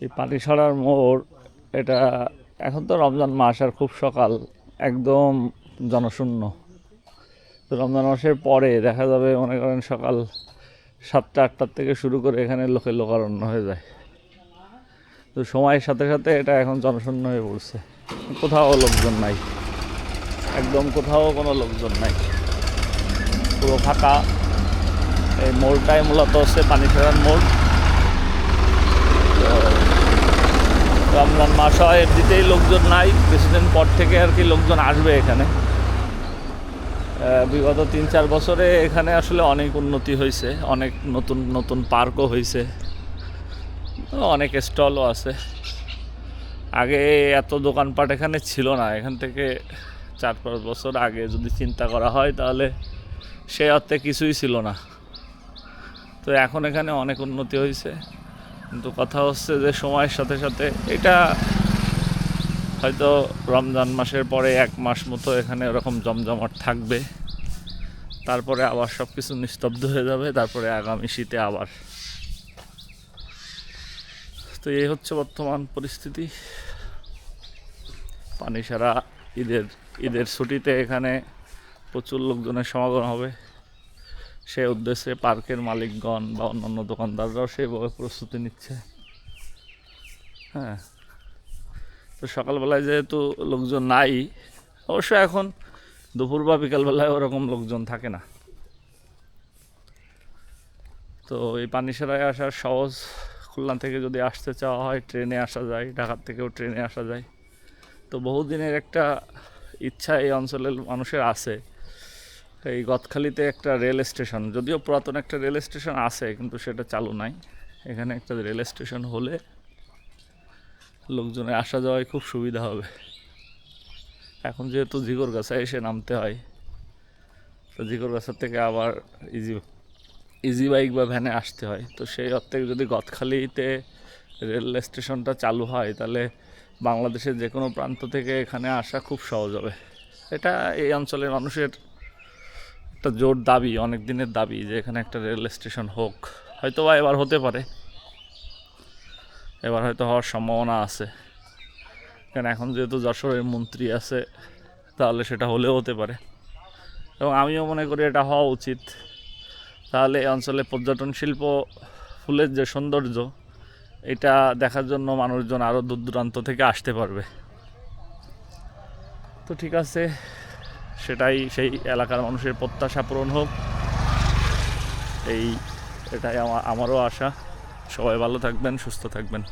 এই পানিছড়ার মোড়, এটা এখন তো রমজান মাস আর খুব সকাল, একদম জনশূন্য। তো রমজান মাসের পরে দেখা যাবে, মনে করেন সকাল 7টা-8টার থেকে শুরু করে এখানে লোকে লোকারণ্য হয়ে যায়। তো সময়ের সাথে সাথে এটা এখন জনশূন্য হয়ে পড়ছে, কোথাও লোকজন নাই, একদম কোথাও কোনো লোকজন নাই, পুরো ফাঁকা। এই মোড়টাই মূলত হচ্ছে পানিছড়ার মোড়। রমজান মাস হয়, এমনিতেই লোকজন নাই, কিছুদিন পর থেকে আর কি লোকজন আসবে এখানে। বিগত 3-4 বছরে এখানে আসলে অনেক উন্নতি হয়েছে, অনেক নতুন নতুন পার্কও হয়েছে, অনেক স্টলও আছে। আগে এত দোকানপাট এখানে ছিল না। এখান থেকে 4-5 বছর আগে যদি চিন্তা করা হয়, তাহলে সে অর্থে কিছুই ছিল না। তো এখন এখানে অনেক উন্নতি হয়েছে, কিন্তু কথা হচ্ছে যে সময়ের সাথে সাথে এটা হয়তো রমজান মাসের পরে 1 মাস মতো এখানে ওরকম জমজমাট থাকবে, তারপরে আবার সব কিছু নিস্তব্ধ হয়ে যাবে, তারপরে আগামী শীতে আবার। তো এই হচ্ছে বর্তমান পরিস্থিতি। পানিছড়া ঈদের ছুটিতে এখানে প্রচুর লোকজনের সমাগম হবে। সে উদ্দেশ্যে পার্কের মালিকগণ বা অন্যান্য দোকানদাররাও সেভাবে প্রস্তুতি নিচ্ছে। হ্যাঁ, তো সকালবেলায় যেহেতু লোকজন নাই, অবশ্য এখন দুপুর বা বিকালবেলায় ওরকম লোকজন থাকে না। তো এই পানিছড়ায় আসার সহজ, খুলনা থেকে যদি আসতে চাওয়া হয় ট্রেনে আসা যায়, ঢাকার থেকেও ট্রেনে আসা যায়। তো বহুদিনের একটা ইচ্ছা এই অঞ্চলের মানুষের আছে, এই গদখালিতে একটা রেল স্টেশন, যদিও পুরাতন একটা রেল স্টেশন আছে কিন্তু সেটা চালু নাই। এখানে একটা রেল স্টেশন হলে লোকজনের আসা যাওয়ায় খুব সুবিধা হবে। এখন যেহেতু জিগরগাছা এসে নামতে হয়, তো জিগরগাছা থেকে আবার ইজি বাইক বা ভ্যানে আসতে হয়। তো সেই অর্থে যদি গদখালিতে রেল স্টেশনটা চালু হয়, তাহলে বাংলাদেশের যে কোনো প্রান্ত থেকে এখানে আসা খুব সহজ হবে। এটা এই অঞ্চলের মানুষের একটা জোর দাবি, অনেক দিনের দাবি, যে এখানে একটা রেল স্টেশন হোক। হয়তো বা এবার হতে পারে, এবার হয়তো হওয়ার সম্ভাবনা আছে, কারণ এখন যেহেতু যশোরের মন্ত্রী আছে, তাহলে সেটা হলেও হতে পারে। এবং আমিও মনে করি এটা হওয়া উচিত। তাহলে এই অঞ্চলে পর্যটন শিল্প, ফুলের যে সৌন্দর্য, এটা দেখার জন্য মানুষজন আরও দূর দূরান্ত থেকে আসতে পারবে। তো ঠিক আছে, সেটাই সেই এলাকার মানুষের প্রত্যাশা পূরণ হোক, এটাই আমারও আশা। সবাই ভালো থাকবেন, সুস্থ থাকবেন।